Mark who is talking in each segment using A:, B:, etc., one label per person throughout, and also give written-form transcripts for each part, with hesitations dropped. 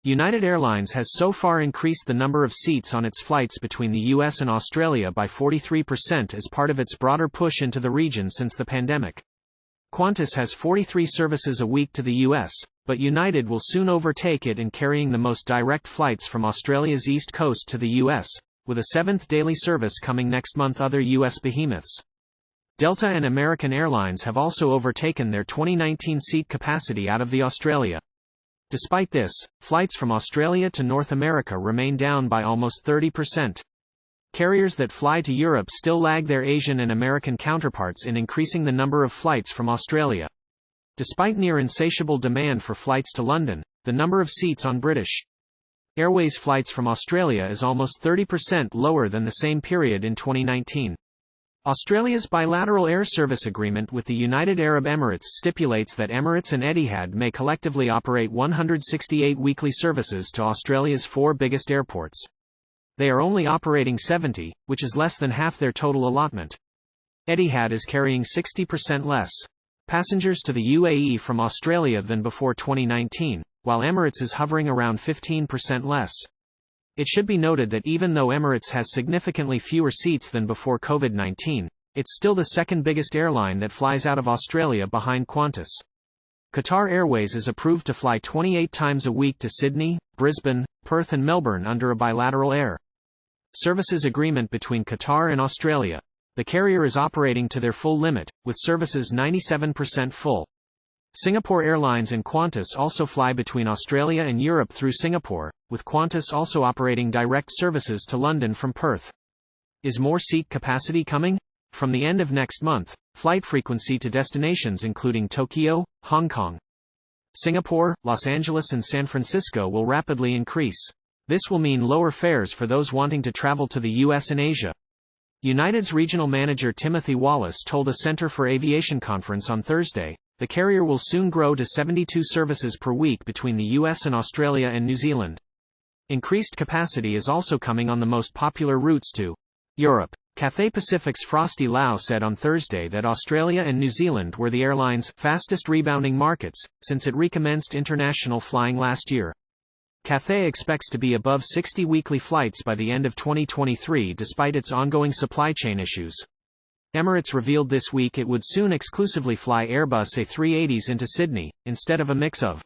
A: United Airlines has so far increased the number of seats on its flights between the US and Australia by 43% as part of its broader push into the region since the pandemic. Qantas has 43 services a week to the US, but United will soon overtake it in carrying the most direct flights from Australia's east coast to the US, with a 7th daily service coming next month. Other US behemoths, Delta and American Airlines, have also overtaken their 2019 seat capacity out of the Australia. Despite this, flights from Australia to North America remain down by almost 30%. Carriers that fly to Europe still lag their Asian and American counterparts in increasing the number of flights from Australia. Despite near-insatiable demand for flights to London, the number of seats on British Airways flights from Australia is almost 30% lower than the same period in 2019. Australia's bilateral air service agreement with the United Arab Emirates stipulates that Emirates and Etihad may collectively operate 168 weekly services to Australia's 4 biggest airports. They are only operating 70, which is less than half their total allotment. Etihad is carrying 60% less passengers to the UAE from Australia than before 2019, while Emirates is hovering around 15% less. It should be noted that even though Emirates has significantly fewer seats than before COVID-19, it's still the second biggest airline that flies out of Australia behind Qantas. Qatar Airways is approved to fly 28 times a week to Sydney, Brisbane, Perth and Melbourne under a bilateral air services agreement between Qatar and Australia. The carrier is operating to their full limit, with services 97% full. Singapore Airlines and Qantas also fly between Australia and Europe through Singapore, with Qantas also operating direct services to London from Perth. Is more seat capacity coming? From the end of next month, flight frequency to destinations including Tokyo, Hong Kong, Singapore, Los Angeles and San Francisco will rapidly increase. This will mean lower fares for those wanting to travel to the US and Asia. United's regional manager Timothy Wallace told a Center for Aviation conference on Thursday, the carrier will soon grow to 72 services per week between the US and Australia and New Zealand. Increased capacity is also coming on the most popular routes to Europe. Cathay Pacific's Frosty Lau said on Thursday that Australia and New Zealand were the airline's fastest rebounding markets since it recommenced international flying last year. Cathay expects to be above 60 weekly flights by the end of 2023 despite its ongoing supply chain issues. Emirates revealed this week it would soon exclusively fly Airbus A380s into Sydney, instead of a mix of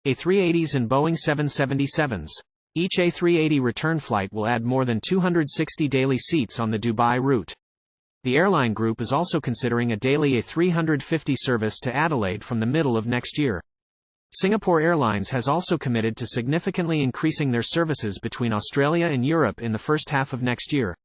A: A380s and Boeing 777s. Each A380 return flight will add more than 260 daily seats on the Dubai route. The airline group is also considering a daily A350 service to Adelaide from the middle of next year. Singapore Airlines has also committed to significantly increasing their services between Australia and Europe in the first half of next year.